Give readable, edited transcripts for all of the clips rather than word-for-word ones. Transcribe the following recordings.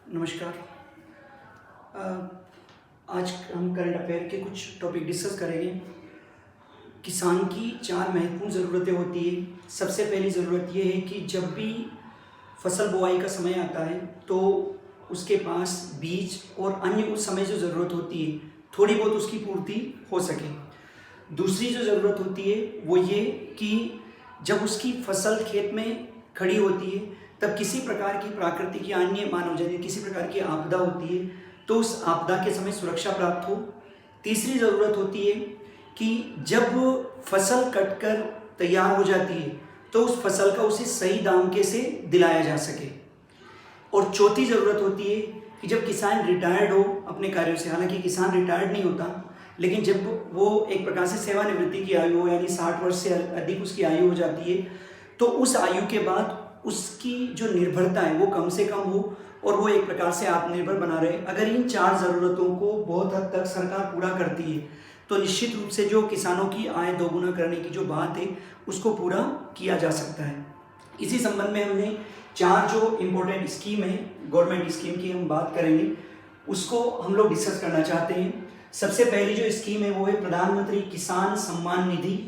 नमस्कार। आज हम करंट अफेयर के कुछ टॉपिक डिस्कस करेंगे। किसान की 4 महत्वपूर्ण ज़रूरतें होती है। सबसे पहली ज़रूरत ये है कि जब भी फसल बुआई का समय आता है तो उसके पास बीज और अन्य उस समय जो ज़रूरत होती है थोड़ी बहुत उसकी पूर्ति हो सके। दूसरी जो ज़रूरत होती है वो ये कि जब उसकी फसल खेत में खड़ी होती है तब किसी प्रकार की प्राकृतिक या अन्य मानवजनित किसी प्रकार की आपदा होती है तो उस आपदा के समय सुरक्षा प्राप्त हो। तीसरी ज़रूरत होती है कि जब फसल कटकर तैयार हो जाती है तो उस फसल का उसे सही दाम कैसे दिलाया जा सके। और चौथी ज़रूरत होती है कि जब किसान रिटायर्ड हो अपने कार्यों से, हालांकि किसान रिटायर्ड नहीं होता, लेकिन जब वो एक प्रकार से सेवानिवृत्ति की आयु हो यानी 60 वर्ष से अधिक उसकी आयु हो जाती है तो उस आयु के बाद उसकी जो निर्भरता है वो कम से कम हो और वो एक प्रकार से आत्मनिर्भर बना रहे। अगर इन 4 ज़रूरतों को बहुत हद तक सरकार पूरा करती है तो निश्चित रूप से जो किसानों की आय दोगुना करने की जो बात है उसको पूरा किया जा सकता है। इसी संबंध में हमने 4 जो इम्पोर्टेंट स्कीम है गवर्नमेंट स्कीम की हम बात करेंगे, उसको हम लोग डिस्कस करना चाहते हैं। सबसे पहली जो स्कीम है वो है प्रधानमंत्री किसान सम्मान निधि,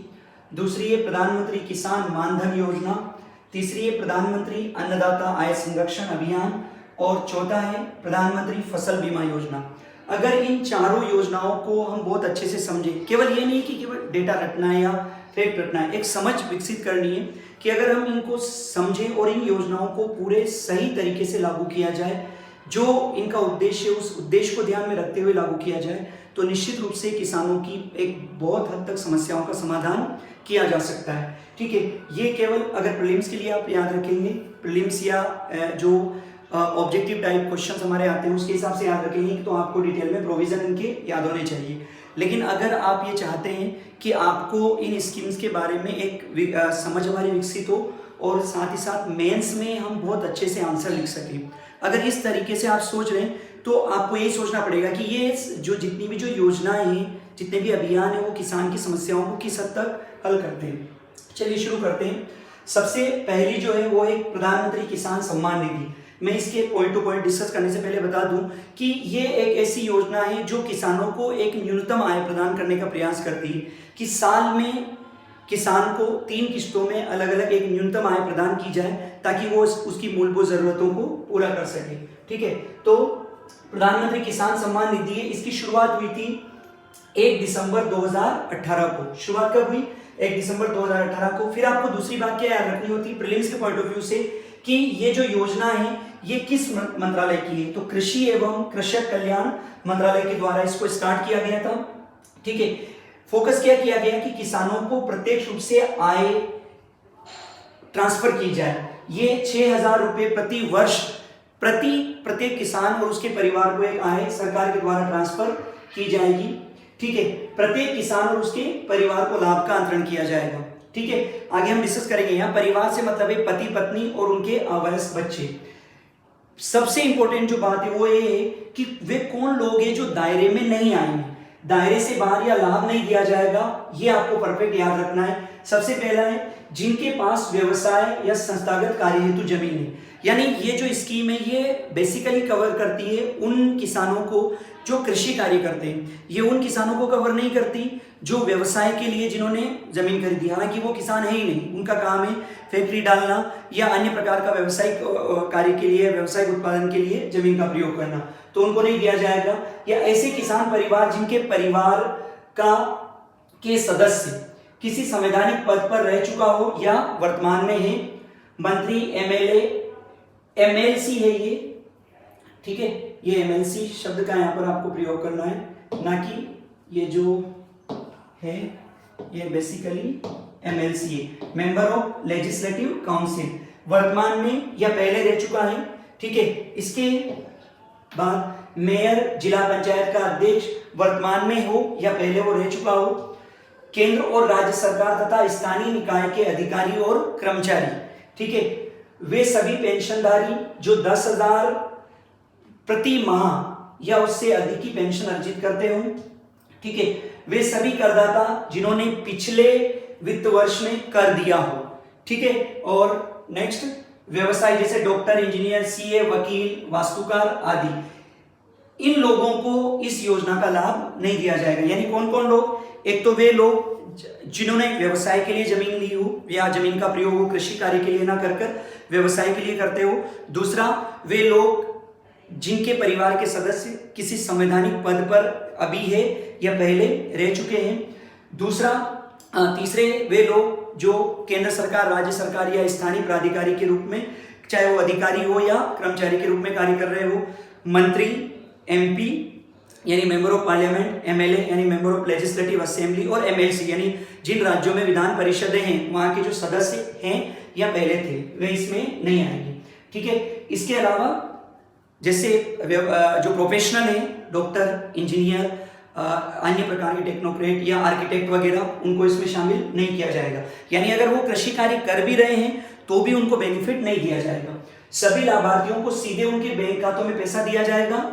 दूसरी है प्रधानमंत्री किसान मानधन योजना, तीसरी है प्रधानमंत्री अन्नदाता आय संरक्षण अभियान और चौथा है प्रधानमंत्री फसल बीमा योजना। अगर इन चारों योजनाओं को हम बहुत अच्छे से समझें, केवल ये नहीं कि केवल डेटा रटना है या फैक्ट रटना है, एक समझ विकसित करनी है कि अगर हम इनको समझें और इन योजनाओं को पूरे सही तरीके से लागू किया जाए, जो इनका उद्देश्य है उस उद्देश्य को ध्यान में रखते हुए लागू किया जाए तो निश्चित रूप से किसानों की एक बहुत हद तक समस्याओं का समाधान किया जा सकता है। ठीक है, ये केवल अगर प्रीलिम्स के लिए आप याद रखेंगे, प्रीलिम्स या जो ऑब्जेक्टिव टाइप क्वेश्चन हमारे आते हैं उसके हिसाब से याद रखेंगे तो आपको डिटेल में प्रोविजन इनके याद होने चाहिए। लेकिन अगर आप ये चाहते हैं कि आपको इन स्कीम्स के बारे में एक समझ हमारी विकसित हो और साथ ही साथ मेंस में हम बहुत अच्छे से आंसर लिख सकें, अगर इस तरीके से आप सोच रहे हैं तो आपको यही सोचना पड़ेगा कि ये जो जितनी भी जो योजनाएं हैं, जितने भी अभियान हैं वो किसान की समस्याओं को किस हद तक हल करते हैं। चलिए शुरू करते हैं। सबसे पहली जो है वो है प्रधानमंत्री किसान सम्मान निधि। मैं इसके पॉइंट टू पॉइंट डिस्कस करने से पहले बता दूं कि ये एक ऐसी योजना है जो किसानों को एक न्यूनतम आय प्रदान करने का प्रयास करती है कि साल में किसान को 3 किस्तों में अलग अलग एक न्यूनतम आय प्रदान की जाए ताकि वो उसकी मूलभूत जरूरतों को पूरा कर सके। ठीक है, तो प्रधानमंत्री किसान सम्मान निधि है, इसकी शुरुआत हुई थी 1 दिसंबर 2018 को। शुरुआत कब हुई? 1 दिसंबर 2018 को। फिर आपको दूसरी बात क्या याद रखनी होती है प्रीलिम्स के पॉइंट ऑफ व्यू से कि ये जो योजना है ये किस मंत्रालय की है, तो कृषि एवं कृषक कल्याण मंत्रालय के द्वारा इसको स्टार्ट किया गया था। ठीक है, फोकस क्या किया गया कि किसानों को प्रत्यक्ष रूप से आय ट्रांसफर की जाए। ये 6,000 रुपए प्रति वर्ष प्रत्येक किसान और उसके परिवार को एक आय सरकार के द्वारा ट्रांसफर की जाएगी। ठीक है, प्रत्येक किसान और उसके परिवार को लाभ का अंतरण किया जाएगा। ठीक है, आगे हम डिस्कस करेंगे। यहाँ परिवार से मतलब है पति पत्नी और उनके अवयस्क बच्चे। सबसे इंपॉर्टेंट जो बात है वो ये है कि वे कौन लोग हैं जो दायरे में नहीं आएंगे, दायरे से बाहर या लाभ नहीं दिया जाएगा, ये आपको परफेक्ट याद रखना है। सबसे पहला है जिनके पास व्यवसाय या संस्थागत कार्य हेतु जमीन है, यानी ये जो स्कीम है ये बेसिकली कवर करती है उन किसानों को जो कृषि कार्य करते हैं। ये उन किसानों को कवर नहीं करती जो व्यवसाय के लिए जिन्होंने जमीन खरीदी, हालांकि वो किसान है ही नहीं, उनका काम है फैक्ट्री डालना या अन्य प्रकार का व्यवसायिक कार्य के लिए, व्यवसायिक उत्पादन के लिए जमीन का प्रयोग करना, तो उनको नहीं दिया जाएगा। या ऐसे किसान परिवार जिनके परिवार के सदस्य किसी संवैधानिक पद पर रह चुका हो या वर्तमान में है, मंत्री, एमएलए, एमएलसी है ये। ठीक है, ये एमएलसी शब्द का यहाँ पर आपको प्रयोग करना है, ना कि ये जो है ये बेसिकली एमएलसी है, मेंबर ऑफ लेजिस्लेटिव काउंसिल, वर्तमान में या पहले रह चुका है। ठीक है, इसके बाद मेयर, जिला पंचायत का अध्यक्ष वर्तमान में हो या पहले वो रह चुका हो, केंद्र और राज्य सरकार तथा स्थानीय निकाय के अधिकारी और कर्मचारी। ठीक है, वे सभी पेंशनधारी जो 10,000 प्रति माह या उससे अधिक की पेंशन अर्जित करते हो। ठीक है, वे सभी करदाता जिन्होंने पिछले वित्त वर्ष में कर दिया हो। ठीक है, और नेक्स्ट व्यवसाय जैसे डॉक्टर, इंजीनियर, सीए, वकील, वास्तुकार आदि, इन लोगों को इस योजना का लाभ नहीं दिया जाएगा। यानी कौन कौन लोग? एक तो वे लोग जिन्होंने व्यवसाय के लिए जमीन ली हो या जमीन का प्रयोग हो कृषि कार्य के लिए ना कर व्यवसाय के लिए करते हो। दूसरा, वे लोग जिनके परिवार के सदस्य किसी संवैधानिक पद पर अभी है या पहले रह चुके हैं। दूसरा, तीसरे, वे लोग जो केंद्र सरकार, राज्य सरकार या स्थानीय प्राधिकारी के रूप में, चाहे वो अधिकारी हो या कर्मचारी के रूप में कार्य कर रहे हो। मंत्री, एमपी यानी मेंबर ऑफ पार्लियामेंट, एमएलए यानी मेंबर ऑफ लेजिस्लेटिव असेंबली, और एमएलसी यानी जिन राज्यों में विधान परिषदें हैं वहाँ के जो सदस्य हैं या पहले थे वे इसमें नहीं आएंगे। ठीक है। इसके अलावा जैसे जो प्रोफेशनल है, डॉक्टर, इंजीनियर, अन्य प्रकार के टेक्नोक्रेट या आर्किटेक्ट वगैरह, उनको इसमें शामिल नहीं किया जाएगा। यानी अगर वो कृषि कार्य कर भी रहे हैं तो भी उनको बेनिफिट नहीं दिया जाएगा। सभी लाभार्थियों को सीधे उनके बैंक खातों में पैसा दिया जाएगा।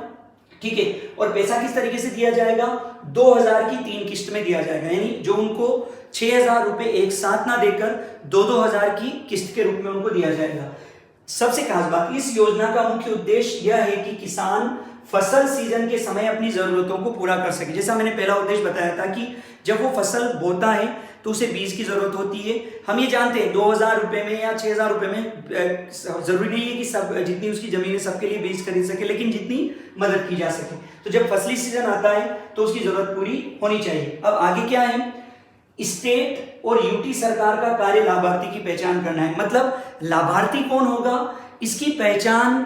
ठीक है। और पैसा किस तरीके से दिया जाएगा? 2000 की 3 किस्त में दिया जाएगा। यानी जो उनको 6000 रुपए एक साथ ना देकर 2-2000 की किस्त के रूप में उनको दिया जाएगा। सबसे खास बात, इस योजना का मुख्य उद्देश्य यह है कि किसान फसल सीजन के समय अपनी जरूरतों को पूरा कर सके। जैसा मैंने पहला उद्देश्य बताया था कि जब वो फसल बोता है तो उसे बीज की जरूरत होती है। हम ये जानते हैं 2000 रुपए में या 6000 रुपए में जरूरी नहीं है कि सब जितनी उसकी जमीन है सबके लिए बीज खरीद सके, लेकिन जितनी मदद की जा सके। तो जब फसली सीजन आता है तो उसकी जरूरत पूरी होनी चाहिए। अब आगे क्या है? स्टेट और यूटी सरकार का कार्य लाभार्थी की पहचान करना है। मतलब लाभार्थी कौन होगा इसकी पहचान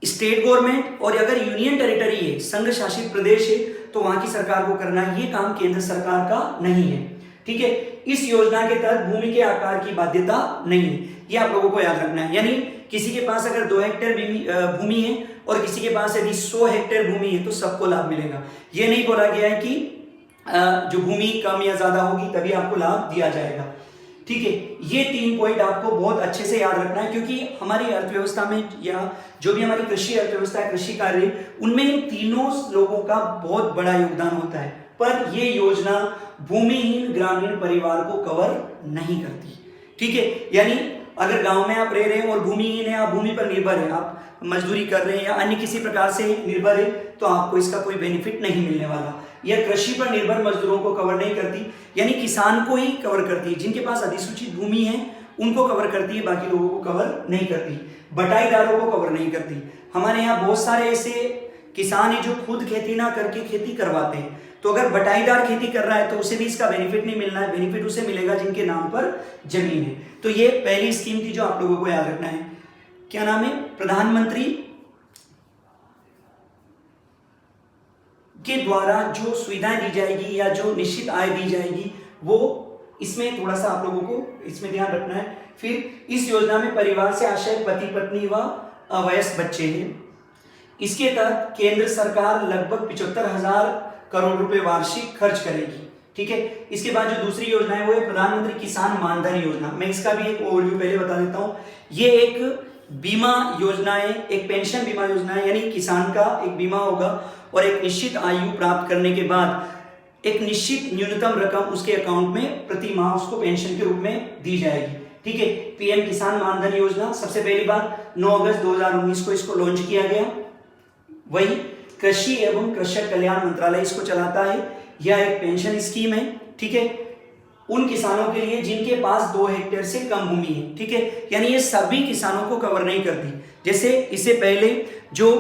स्टेट गवर्नमेंट, और अगर यूनियन टेरिटरी है, संघ शासित प्रदेश है, तो वहां की सरकार को करना है। ये काम केंद्र सरकार का नहीं है। ठीक है। इस योजना के तहत भूमि के आकार की बाध्यता नहीं है, ये आप लोगों को याद रखना है। यानी किसी के पास अगर 2 हेक्टेयर भूमि है और किसी के पास यदि 100 हेक्टेयर भूमि है तो सबको लाभ मिलेगा। ये नहीं बोला गया है कि जो भूमि कम या ज्यादा होगी तभी आपको लाभ दिया जाएगा। ठीक है। ये 3 पॉइंट आपको बहुत अच्छे से याद रखना है, क्योंकि हमारी अर्थव्यवस्था में या जो भी हमारी कृषि अर्थव्यवस्था है, कृषि कार्य, उनमें इन तीनों लोगों का बहुत बड़ा योगदान होता है। पर ये योजना भूमिहीन ग्रामीण परिवार को कवर नहीं करती। ठीक है। यानी अगर गांव में आप रह रहे हैं और भूमिहीन है, आप भूमि पर निर्भर है, आप मजदूरी कर रहे हैं या अन्य किसी प्रकार से निर्भर है, तो आपको इसका कोई बेनिफिट नहीं मिलने वाला। यह कृषि पर निर्भर मजदूरों को कवर नहीं करती, यानी किसान को ही कवर करती है। जिनके पास अधिसूचित भूमि है उनको कवर करती है, बाकी लोगों को कवर नहीं करती। बटाईदारों को कवर नहीं करती। हमारे यहाँ बहुत सारे ऐसे किसान है जो खुद खेती ना करके खेती करवाते हैं, तो अगर बटाईदार खेती कर रहा है तो उसे भी इसका बेनिफिट नहीं मिलना है। बेनिफिट उसे मिलेगा जिनके नाम पर जमीन है। तो ये पहली स्कीम थी जो आप लोगों को याद रखना है। क्या नाम है? प्रधानमंत्री के द्वारा जो सुविधाएं दी जाएगी या जो निश्चित आय दी जाएगी, वो इसमें थोड़ा सा आप लोगों को इसमें ध्यान रखना है। फिर इस योजना में परिवार से आश्रय पति पत्नी व अवयस्क बच्चे हैं। इसके तहत केंद्र सरकार लगभग 75,000 करोड़ रुपए वार्षिक खर्च करेगी। ठीक है। इसके बाद जो दूसरी योजना है वो है प्रधानमंत्री किसान मानधन योजना। मैं इसका भी एक ओवरव्यू पहले बता देता हूं। ये एक बीमा योजना है, एक पेंशन बीमा योजना है, यानी किसान का एक बीमा होगा और एक निश्चित आयु प्राप्त करने के बाद एक निश्चित न्यूनतम रकम उसके अकाउंट में प्रति माह उसको पेंशन के रूप में दी जाएगी। ठीक है। पीएम किसान मानधन योजना, सबसे पहली बार 9 अगस्त 2019 को इसको लॉन्च किया गया। वही कृषि एवं कृषक कल्याण मंत्रालय इसको चलाता है। यह एक पेंशन स्कीम है। ठीक है। उन किसानों के लिए जिनके पास 2 हेक्टेयर से कम भूमि है। ठीक है। यानी ये सभी किसानों को कवर नहीं करती। जैसे इससे पहले जो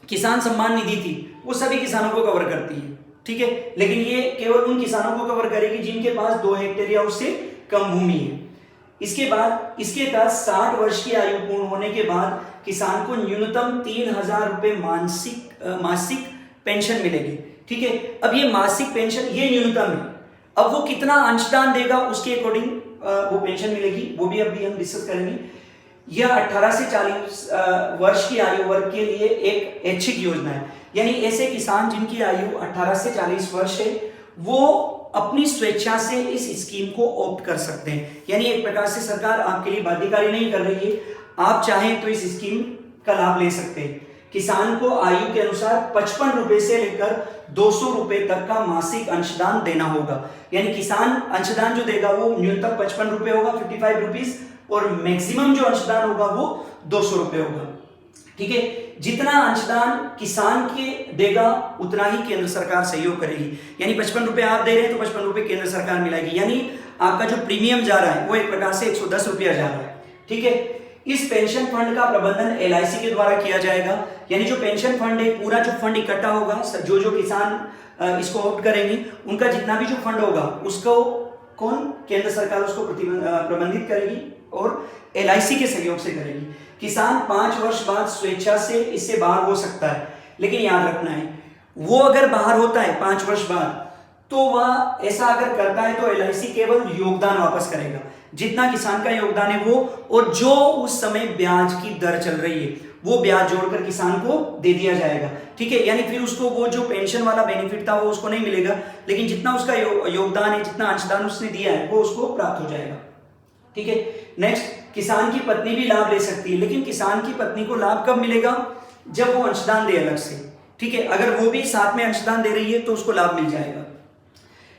किसान सम्मान निधि थी वो सभी किसानों को कवर करती है। ठीक है। लेकिन ये केवल उन किसानों को कवर करेगी जिनके पास 2 हेक्टेयर या उससे कम भूमि है। इसके बाद इसके तहत 60 वर्ष की आयु पूर्ण होने के बाद किसान को न्यूनतम 3000 रुपए मासिक पेंशन मिलेगी। ठीक है। अब ये मासिक पेंशन ये न्यूनतम है। अब वो कितना अंशदान देगा उसके अकॉर्डिंग वो पेंशन मिलेगी, वो भी अभी हम डिस्कस करेंगे। यह 18 से 40 वर्ष की आयु वर्ग के लिए एक ऐच्छिक योजना है। यानी ऐसे किसान जिनकी आयु 18 से 40 वर्ष है वो अपनी स्वेच्छा से इस स्कीम को ऑप्ट कर सकते हैं। यानी एक प्रकार से सरकार आपके लिए बाध्यकारी नहीं कर रही है, आप चाहें तो इस स्कीम का लाभ ले सकते हैं। किसान को आयु के अनुसार 55 रुपए से लेकर 200 रुपए तक का मासिक अंशदान देना होगा। यानी किसान अंशदान जो देगा वो न्यूनतम 55 रुपए होगा, 55 रुपीज, और मैक्सिमम जो अंशदान होगा वो 200 रुपये होगा। ठीक है, जितना अंशदान किसान के देगा उतना ही केंद्र सरकार सहयोग करेगी। यानी 55 रुपये आप दे रहे हैं तो 55 रुपये केंद्र सरकार मिलाएगी, यानी आपका जो प्रीमियम जा रहा है वो एक प्रकार से 110 रुपया जा रहा है। ठीक है, इस पेंशन फंड का प्रबंधन LIC के द्वारा किया जाएगा। यानी जो पेंशन फंड है, पूरा जो फंड इकट्ठा होगा, जो जो किसान इसको ऑप्ट करेंगे उनका जितना भी जो फंड होगा उसको कौन, केंद्र सरकार उसको प्रबंधित करेगी और LIC के सहयोग से करेगी। किसान 5 वर्ष बाद स्वेच्छा से इससे बाहर हो सकता है, लेकिन याद रखना है वो अगर बाहर होता है 5 वर्ष बाद तो वह ऐसा अगर करता है तो LIC केवल योगदान वापस करेगा, जितना किसान का योगदान है वो, और जो उस समय ब्याज की दर चल रही है वो ब्याज जोड़कर किसान को दे दिया जाएगा। ठीक है, यानी फिर उसको वो जो पेंशन वाला बेनिफिट था वो उसको नहीं मिलेगा, लेकिन जितना उसका योगदान है, जितना अंशदान उसने दिया है वो उसको प्राप्त हो जाएगा। ठीक है, नेक्स्ट, किसान की पत्नी भी लाभ ले सकती है, लेकिन किसान की पत्नी को लाभ कब मिलेगा, जब वो अंशदान दे अलग से। ठीक है, अगर वो भी साथ में अंशदान दे रही है तो उसको लाभ मिल जाएगा।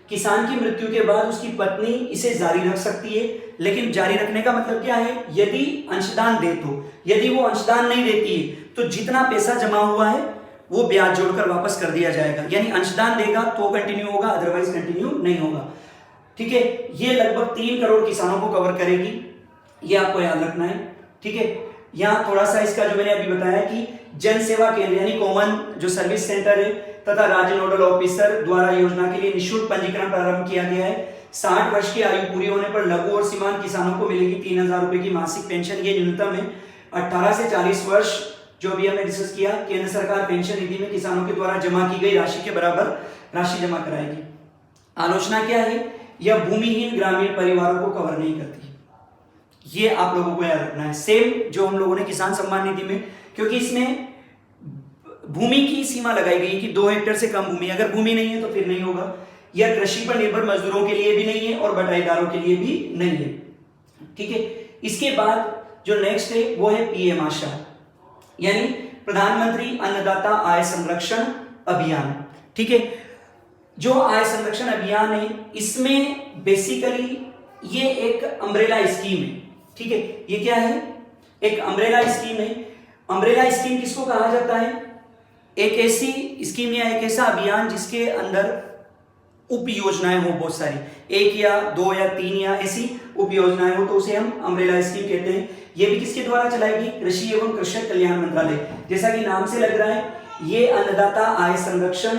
किसान की मृत्यु के बाद उसकी पत्नी इसे जारी रख सकती है, लेकिन जारी रखने का मतलब क्या है, यदि अंशदान दे तो। यदि वो अंशदान नहीं देती है तो जितना पैसा जमा हुआ है वो ब्याज जोड़कर वापस कर दिया जाएगा। यानी अंशदान देगा तो कंटिन्यू होगा, अदरवाइज कंटिन्यू नहीं होगा। ठीक है, ये लगभग 3 करोड़ किसानों को कवर करेगी, ये आपको याद रखना है। ठीक है, यहाँ थोड़ा सा इसका जो मैंने अभी बताया कि जन सेवा केंद्र यानी कॉमन जो सर्विस सेंटर है तथा राज्य नोडल ऑफिसर द्वारा योजना के लिए निःशुल्क पंजीकरण प्रारंभ किया गया है। 60 वर्ष की आयु पूरी होने पर लघु और सीमांत किसानों को मिलेगी 3000 रुपए की मासिक पेंशन, ये न्यूनतम है। 18 से 40 वर्ष जो भी हमने डिस्कस किया, केंद्र सरकार पेंशन निधि में किसानों के द्वारा जमा की गई राशि के बराबर राशि जमा कराएगी। आलोचना क्या है, यह भूमिहीन ग्रामीण परिवारों को कवर नहीं करती, ये आप लोगों को याद रखना है। सेम जो हम लोगों ने किसान सम्मान निधि में, क्योंकि इसमें भूमि की सीमा लगाई गई कि 2 हेक्टेयर से कम भूमि, अगर भूमि नहीं है तो फिर नहीं होगा। यह कृषि पर निर्भर मजदूरों के लिए भी नहीं है और बटाईदारों के लिए भी नहीं है। ठीक है, इसके बाद जो नेक्स्ट है वो है PM आशा, यानी प्रधानमंत्री अन्नदाता आय संरक्षण अभियान। ठीक है, जो आय संरक्षण अभियान है इसमें बेसिकली ये एक अम्ब्रेला स्कीम है। ठीक है, ये क्या है, एक अम्ब्रेला स्कीम है। अम्ब्रेला स्कीम किसको कहा जाता है, एक ऐसी स्कीम या एक ऐसा अभियान जिसके अंदर उप योजनाएं हो बहुत सारी, 1 या 2 या 3 या ऐसी उप योजनाएं हो तो उसे हम अम्ब्रेला स्कीम कहते हैं। ये भी किसके द्वारा चलाएगी, कृषि एवं कृषक कल्याण मंत्रालय। जैसा कि नाम से लग रहा है ये अन्नदाता आय संरक्षण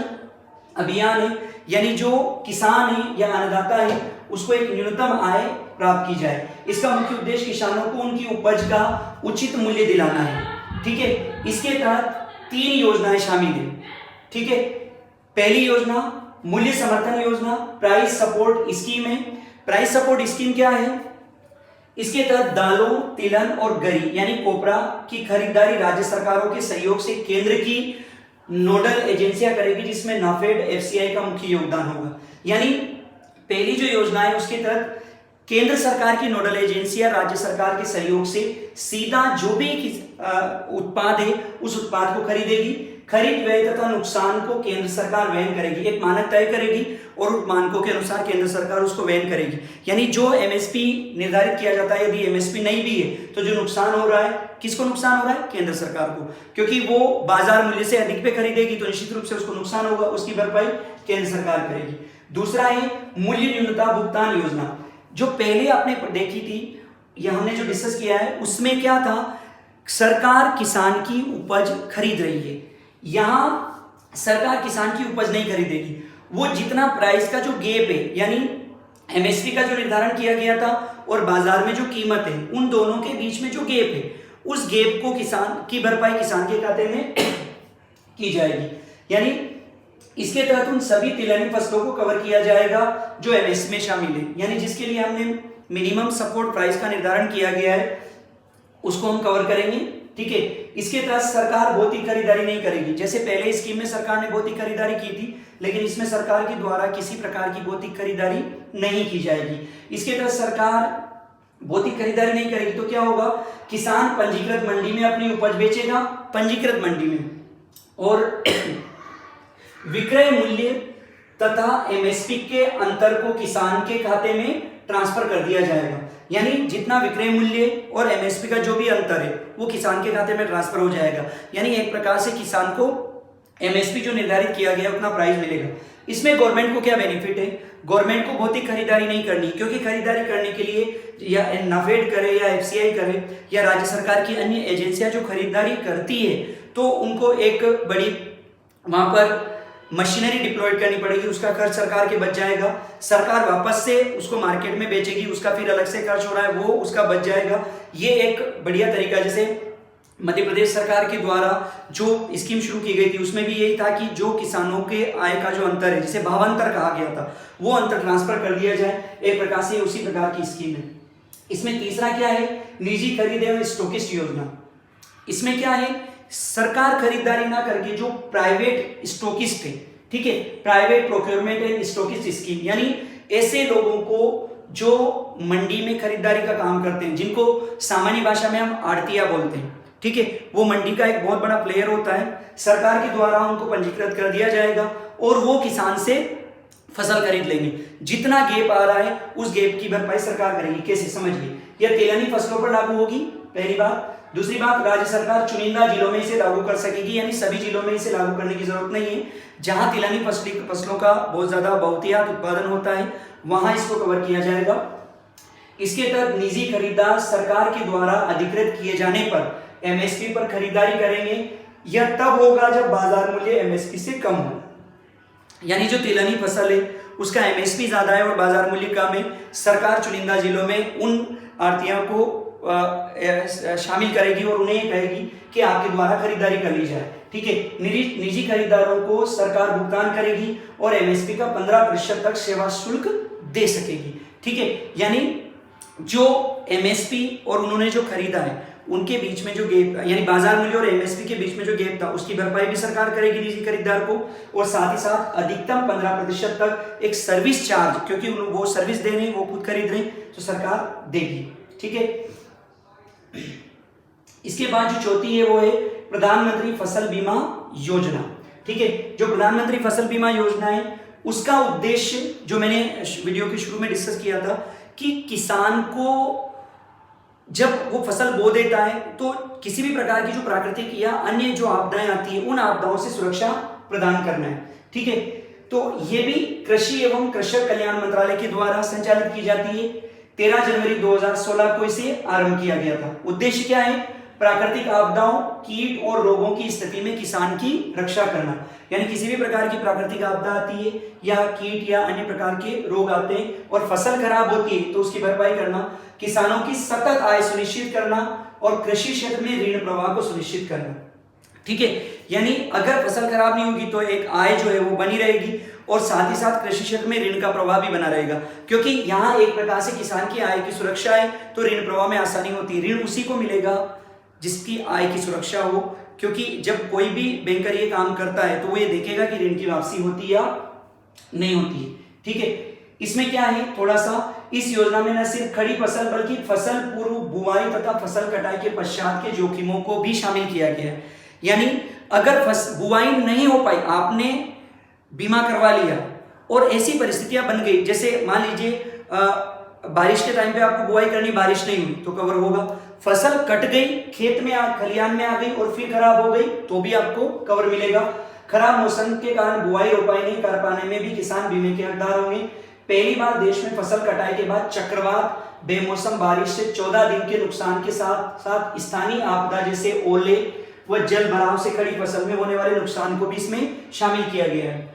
अभियान है, यानी जो किसान है या अन्नदाता है उसको एक न्यूनतम आय प्राप्त की जाए। इसका मुख्य उद्देश्य किसानों को उनकी उपज का उचित मूल्य दिलाना है। ठीक है, इसके तहत 3 योजनाएं शामिल हैं। ठीक है, पहली योजना मूल्य समर्थन योजना, प्राइस सपोर्ट स्कीम है। प्राइस सपोर्ट स्कीम क्या है, इसके तहत दालों, तिलहन और गरी यानी कोपरा की खरीदारी राज्य सरकारों के सहयोग से केंद्र की नोडल एजेंसियां करेगी, जिसमें नाफेड FCI का मुख्य योगदान होगा। यानी पहली जो योजना है उसके तहत केंद्र सरकार की नोडल एजेंसियां राज्य सरकार के सहयोग से सीधा जो भी उत्पाद है उस उत्पाद को खरीदेगी। खरीद व्यय तथा नुकसान को केंद्र सरकार वहन करेगी, एक मानक तय करेगी और उस मानकों के अनुसार केंद्र सरकार उसको वहन करेगी। यानी जो MSP निर्धारित किया जाता है, यदि MSP नहीं भी है तो जो नुकसान हो रहा है, किसको नुकसान हो रहा है, केंद्र सरकार को, क्योंकि वो बाजार मूल्य से अधिक पे खरीदेगी तो निश्चित रूप से उसको नुकसान होगा, उसकी भरपाई केंद्र सरकार करेगी। दूसरा है मूल्य न्यूनता भुगतान योजना, जो पहले आपने देखी थी, यह हमने जो डिस्कस किया है उसमें क्या था, सरकार किसान की उपज खरीद रही है, यहां सरकार किसान की उपज नहीं खरीदेगी, वो जितना प्राइस का जो गैप है यानी MSP का जो निर्धारण किया गया था और बाजार में जो कीमत है उन दोनों के बीच में जो गैप है उस गैप को किसान की भरपाई किसान के खाते में की जाएगी। यानी इसके तहत उन सभी तिलहनी फसलों को कवर किया जाएगा जो MSP में शामिल है, यानी जिसके लिए हमने मिनिमम सपोर्ट प्राइस का निर्धारण किया गया है उसको हम कवर करेंगे। ठीक है, इसके तहत सरकार भौतिक खरीदारी नहीं करेगी, जैसे पहले स्कीम में सरकार ने भौतिक खरीदारी की थी, लेकिन इसमें सरकार के द्वारा किसी प्रकार की भौतिक खरीदारी नहीं की जाएगी। इसके तहत सरकार भौतिक खरीदारी नहीं करेगी तो क्या होगा, किसान पंजीकृत मंडी में अपनी उपज बेचेगा, पंजीकृत मंडी में, और विक्रय मूल्य तथा MSP के अंतर को किसान के खाते में ट्रांसफर कर दिया जाएगा। यानी जितना विक्रय मूल्य और एमएसपी का जो भी अंतर है वो किसान के खाते में ट्रांसफर हो जाएगा। यानी एक प्रकार से किसान को एमएसपी जो निर्धारित किया गया उतना प्राइस मिलेगा। इसमें गवर्नमेंट को क्या बेनिफिट है? गवर्नमेंट को बहुत ही खरीदारी नहीं करनी, क्योंकि खरीदारी करने के लिए या नाफेड करे या एफसीआई करे या राज्य सरकार की अन्य एजेंसियां जो खरीदारी करती है तो उनको एक बड़ी वहां पर मशीनरी डिप्लॉयड करनी पड़ेगी, उसका खर्च सरकार के बच जाएगा, सरकार वापस से उसको मार्केट में बेचेगी, उसका फिर अलग से खर्च हो रहा है वो उसका बच जाएगा। ये एक बढ़िया तरीका, जैसे मध्य प्रदेश सरकार के द्वारा जो स्कीम शुरू की गई थी उसमें भी यही था कि जो किसानों के आय का जो अंतर है, जिसे भावांतर कहा गया था, वो अंतर ट्रांसफर कर दिया जाए। एक प्रकार से उसी प्रकार की स्कीम है। इसमें तीसरा क्या है? निजी खरीद एवं स्टॉकिस्ट योजना। इसमें क्या है? सरकार खरीदारी ना करके जो प्राइवेट स्टॉकिस्ट है, ठीक है, private procurement and stockist scheme, यानी ऐसे लोगों को जो मंडी में खरीदारी का काम करते हैं, जिनको सामान्य भाषा में हम आड़तिया बोलते हैं, ठीक है, वो मंडी का एक बहुत बड़ा प्लेयर होता है, सरकार के द्वारा उनको पंजीकृत कर दिया जाएगा और वो किसान से फसल खरीद लेंगे। जितना गैप आ रहा है उस गैप की भरपाई सरकार करेगी। कैसे? समझिए, यह तिलहनी फसलों पर लागू होगी, पहली बात। दूसरी बात, राज्य सरकार चुनिंदा जिलों में इसे लागू कर सकेगी, यानी सभी जिलों में इसे लागू करने की जरूरत नहीं है। जहां तिलहनी फसलों का बहुत ज्यादा बहुतायत उत्पादन होता है वहां इसको कवर किया जाएगा। इसके तहत निजी खरीदार सरकार के द्वारा अधिकृत किए जाने पर एमएसपी पर खरीदारी करेंगे। यह तब होगा जब बाजार मूल्य एमएसपी से कम हो, यानी जो तिलहनी फसल है उसका एमएसपी ज्यादा है और बाजार मूल्य कम है, सरकार चुनिंदा जिलों में उन आड़तियों को शामिल करेगी और उन्हें कहेगी कि आपके द्वारा खरीदारी कर ली जाए, ठीक है। निजी खरीदारों को सरकार भुगतान करेगी और एमएसपी का 15% तक सेवा शुल्क दे सकेगी, ठीक है। यानी जो एमएसपी और उन्होंने जो खरीदा है उनके बीच में जो गैप, यानी बाजार मूल्य और एमएसपी के बीच में जो गैप था उसकी भरपाई भी सरकार करेगी निजी खरीदार को, और साथ ही साथ अधिकतम 15% तक एक सर्विस चार्ज, क्योंकि वो सर्विस दे रहे हैं, वो खुद खरीद रहे हैं, तो सरकार देगी, ठीक है। इसके बाद जो चौथी है वो है प्रधानमंत्री फसल बीमा योजना, ठीक है। जो प्रधानमंत्री फसल बीमा योजना है उसका उद्देश्य जो मैंने वीडियो के शुरू में डिस्कस किया था कि किसान को जब वो फसल बो देता है तो किसी भी प्रकार की जो प्राकृतिक या अन्य जो आपदाएं आती है उन आपदाओं से सुरक्षा प्रदान करना है, ठीक है। तो ये भी कृषि एवं कृषक कल्याण मंत्रालय के द्वारा संचालित की जाती है। 13 जनवरी 2016 को इसे आरंभ किया गया था। उद्देश्य क्या है? प्राकृतिक आपदाओं, कीट और रोगों की स्थिति में किसान की रक्षा करना, यानी किसी भी प्रकार की प्राकृतिक आपदा आती है या कीट या अन्य प्रकार के रोग आते हैं और फसल खराब होती है तो उसकी भरपाई करना, किसानों की सतत आय सुनिश्चित करना और कृषि क्षेत्र में ऋण प्रवाह को सुनिश्चित करना, ठीक है। यानी अगर फसल खराब नहीं होगी तो एक आय जो है वो बनी रहेगी और साथ ही साथ कृषि क्षेत्र में ऋण का प्रवाह भी बना रहेगा, क्योंकि यहाँ एक प्रकार से किसान की आय की सुरक्षा है तो ऋण प्रवाह में आसानी होती है। ऋण उसी को मिलेगा जिसकी आय की सुरक्षा हो, क्योंकि जब कोई भी बैंकर ये काम करता है तो वो ये देखेगा कि ऋण की वापसी होती या नहीं होती है, ठीक है। इसमें क्या है, थोड़ा सा इस योजना में न सिर्फ खड़ी फसल बल्कि फसल पूर्व बुआई तथा फसल कटाई के पश्चात के जोखिमों को भी शामिल किया गया है। यानी अगर बुआई नहीं हो पाई, आपने बीमा करवा लिया और ऐसी परिस्थितियां बन गई, जैसे मान लीजिए बारिश के टाइम पे आपको बुआई करनी, बारिश नहीं हुई तो कवर होगा। फसल कट गई, खेत में खलिहान में आ गई और फिर खराब हो गई तो भी आपको कवर मिलेगा। खराब मौसम के कारण बुआई रोपाई नहीं कर पाने में भी किसान बीमे के हकदार होंगे। पहली बार देश में फसल कटाई के बाद चक्रवात, बेमौसम बारिश से 14 दिन के नुकसान के साथ साथ स्थानीय आपदा जैसे ओले व जल भराव से खड़ी फसल में होने वाले नुकसान को भी इसमें शामिल किया गया है।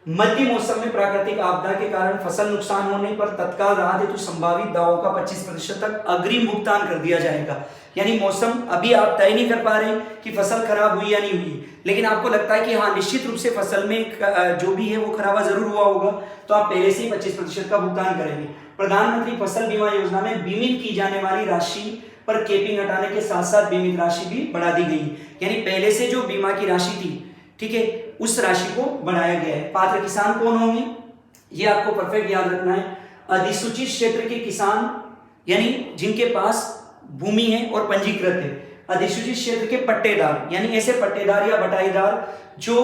मध्य मौसम में प्राकृतिक आपदा के कारण फसल नुकसान होने पर तत्काल राहत हेतु संभावित दावों का 25% तक अग्रिम भुगतान कर दिया जाएगा। यानी मौसम अभी आप तय नहीं कर पा रहे कि फसल खराब हुई या नहीं हुई, लेकिन आपको लगता है कि हाँ निश्चित रूप से फसल में जो भी है वो खराबा जरूर हुआ होगा, तो आप पहले से ही 25% का भुगतान करेंगे। प्रधानमंत्री फसल बीमा योजना में बीमित की जाने वाली राशि पर कैपिंग हटाने के साथ साथ बीमित राशि भी बढ़ा दी गई, यानी पहले से जो बीमा की राशि थी, ठीक है, उस राशि को बढ़ाया गया है। पात्र किसान कौन होंगे ये आपको परफेक्ट याद रखना है। अधिसूचित क्षेत्र के किसान, यानी जिनके पास भूमि है और पंजीकृत है। अधिसूचित क्षेत्र के पट्टेदार, यानी ऐसे पट्टेदार या बटाईदार जो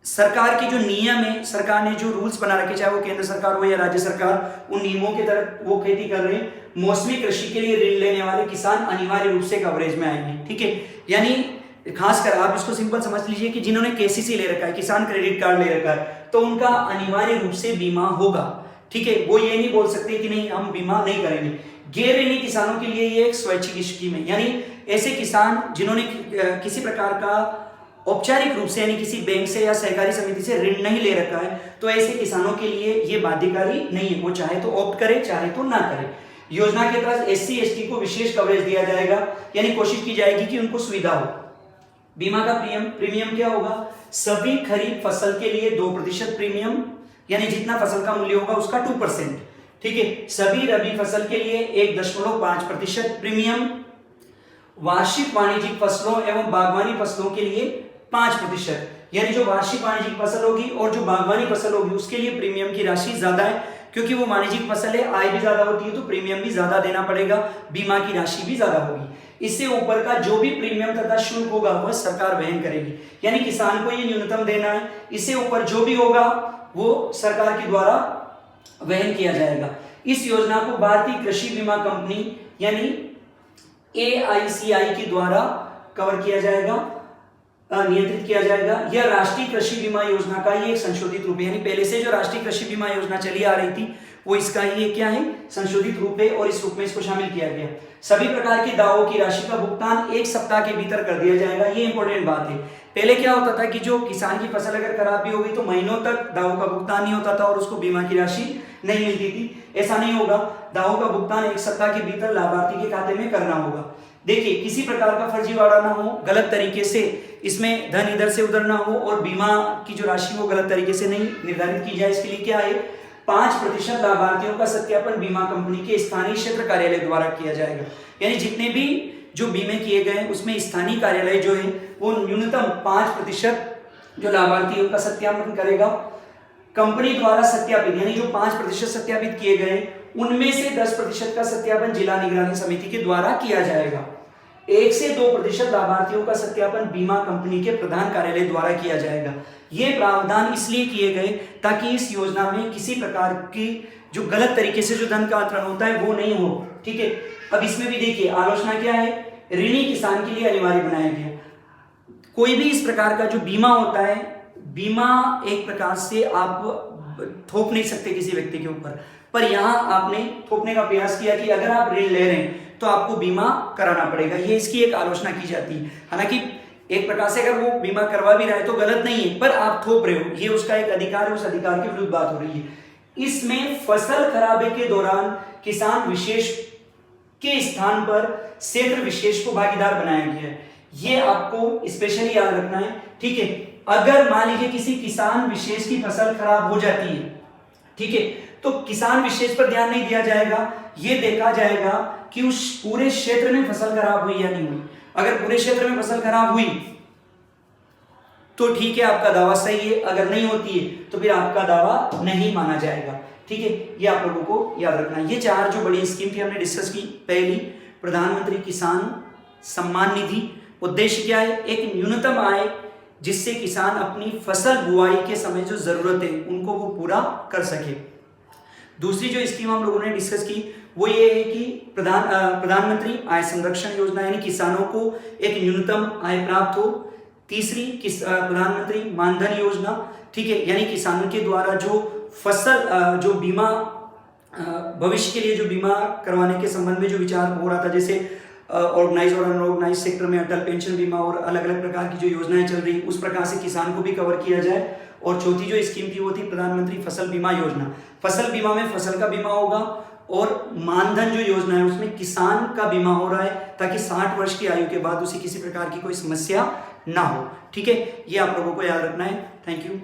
सरकार के जो नियम है, सरकार ने जो रूल्स बना रखे, चाहे वो केंद्र सरकार हो या राज्य सरकार, उन नियमों के तहत वो खेती कर रहे हैं। मौसमी कृषि के लिए ऋण लेने वाले किसान अनिवार्य रूप से कवरेज में आएंगे, ठीक है। यानी खासकर आप इसको सिंपल समझ लीजिए कि जिन्होंने केसीसी ले रखा है, किसान क्रेडिट कार्ड ले रखा है, तो उनका अनिवार्य रूप से बीमा होगा, ठीक है। वो ये नहीं बोल सकते कि नहीं हम बीमा नहीं करेंगे। गैर ऋणी किसानों के लिए ये एक स्वैच्छिक स्कीम है, यानी ऐसे किसान जिन्होंने किसी प्रकार का औपचारिक रूप से यानी किसी बैंक से या सहकारी समिति से ऋण नहीं ले रखा है, तो ऐसे किसानों के लिए ये बाध्यकारी नहीं है। वो चाहे तो ऑप्ट करे, चाहे तो ना करे। योजना के तहत SC ST को विशेष कवरेज दिया जाएगा, यानी कोशिश की जाएगी कि उनको सुविधा हो। बीमा का प्रीमियम क्या होगा? सभी खरीफ फसल के लिए 2% प्रीमियम, यानी जितना फसल का मूल्य होगा उसका 2%, ठीक है। सभी रबी फसल के लिए 1.5% प्रीमियम, वार्षिक वाणिज्यिक फसलों एवं बागवानी फसलों के लिए 5%, यानी जो वार्षिक वाणिज्यिक फसल होगी और जो बागवानी फसल होगी उसके लिए प्रीमियम की राशि ज्यादा है, क्योंकि वो वाणिज्यिक फसल है, आय भी ज्यादा होती है, तो प्रीमियम भी ज्यादा देना पड़ेगा, बीमा की राशि भी ज्यादा होगी। इससे ऊपर का जो भी प्रीमियम तथा शुल्क होगा वह सरकार वहन करेगी, यानी किसान को ये न्यूनतम देना है। इससे ऊपर जो भी होगा वो सरकार के द्वारा वहन किया जाएगा। इस योजना को भारतीय कृषि बीमा कंपनी यानी AICI के द्वारा कवर किया जाएगा, नियंत्रित किया जाएगा। यह राष्ट्रीय कृषि बीमा योजना का ही एक संशोधित रूप है, यानी पहले से जो राष्ट्रीय कृषि बीमा योजना चली आ रही थी वो इसका ही क्या है, संशोधित रूप है, और इस रूप में इसको शामिल किया गया। सभी प्रकार के दावों की राशि का भुगतान 1 सप्ताह के भीतर कर दिया जाएगा। ये इंपॉर्टेंट बात है। पहले क्या होता था कि जो किसान की फसल अगर खराब भी हो गई तो महीनों तक दावों का भुगतान नहीं होता था और उसको बीमा की राशि नहीं मिलती थी। ऐसा नहीं होगा, दावों का भुगतान 1 सप्ताह के भीतर लाभार्थी के खाते में करना होगा। देखिए, किसी प्रकार का फर्जीवाड़ा ना हो, गलत तरीके से इसमें धन इधर से उधर ना हो, और बीमा की जो राशि वो गलत तरीके से नहीं निर्धारित की जाए। इसके लिए क्या है, 5% लाभार्थियों का सत्यापन बीमा कंपनी के स्थानीय क्षेत्र कार्यालय द्वारा किया जाएगा। यानी जितने भी जो बीमे किए गए उसमें स्थानीय कार्यालय जो है वो न्यूनतम 5% जो लाभार्थियों का सत्यापन करेगा। कंपनी द्वारा सत्यापित यानी जो 5% सत्यापित किए गए उनमें से 10% का सत्यापन जिला निगरानी समिति के द्वारा किया जाएगा। 1 से 2% लाभार्थियों का सत्यापन बीमा कंपनी के प्रधान कार्यालय द्वारा किया जाएगा। ये प्रावधान इसलिए किए गए ताकि इस योजना में किसी प्रकार की जो गलत तरीके से जो धन का अंतरण होता है वो नहीं हो, ठीक है। अब इसमें भी देखिए आलोचना क्या है, ऋणी किसान के लिए अनिवार्य बनाया गया। कोई भी इस प्रकार का जो बीमा होता है, बीमा एक प्रकार से आप थोप नहीं सकते किसी व्यक्ति के ऊपर, पर यहां आपने थोपने का प्रयास किया कि अगर आप ऋण ले रहे हैं तो आपको बीमा कराना पड़ेगा। ये इसकी एक आलोचना की जाती है। हालांकि एक प्रकार से अगर वो बीमा करवा भी रहा है तो गलत नहीं है, पर आप थोप रहे हो, ये उसका एक अधिकार है, उस अधिकार के विरुद्ध बात हो रही है। इसमें फसल खराबे के दौरान किसान विशेष के स्थान पर क्षेत्र विशेष को भागीदार बनाया गया है। ये आपको स्पेशली याद रखना है, ठीक है। अगर मान लीजिए किसी किसान विशेष की फसल खराब हो जाती है, ठीक है, तो किसान विशेष पर ध्यान नहीं दिया जाएगा, ये देखा जाएगा कि उस पूरे क्षेत्र में फसल खराब हुई या नहीं हुई। अगर पूरे क्षेत्र में फसल खराब हुई तो ठीक है, आपका दावा सही है, अगर नहीं होती है तो फिर आपका दावा नहीं माना जाएगा, ठीक है। ये आप लोगों को याद रखना है। ये 4 जो बड़ी स्कीम थी हमने डिस्कस की। पहली, प्रधानमंत्री किसान सम्मान निधि। उद्देश्य क्या है, एक न्यूनतम आय जिससे किसान अपनी फसल बुआई के समय जो जरूरत है उनको वो पूरा कर सके। दूसरी जो स्कीम हम लोगों ने डिस्कस की वो ये है कि प्रधानमंत्री आय संरक्षण योजना, यानी किसानों को एक न्यूनतम आय प्राप्त हो। तीसरी, प्रधानमंत्री मानधन योजना, ठीक है, यानी किसानों के द्वारा जो फसल जो बीमा भविष्य के लिए जो बीमा करवाने के संबंध में जो विचार हो रहा था, जैसे ऑर्गेनाइज और अनऑर्गेनाइज सेक्टर में अटल पेंशन बीमा और अलग अलग प्रकार की जो योजनाएं चल रही, उस प्रकार से किसान को भी कवर किया जाए। और चौथी जो स्कीम थी वो थी प्रधानमंत्री फसल बीमा योजना। फसल बीमा में फसल का बीमा होगा और मानधन जो योजना है उसमें किसान का बीमा हो रहा है ताकि 60 वर्ष की आयु के बाद उसे किसी प्रकार की कोई समस्या ना हो, ठीक है। ये आप लोगों को याद रखना है। Thank you.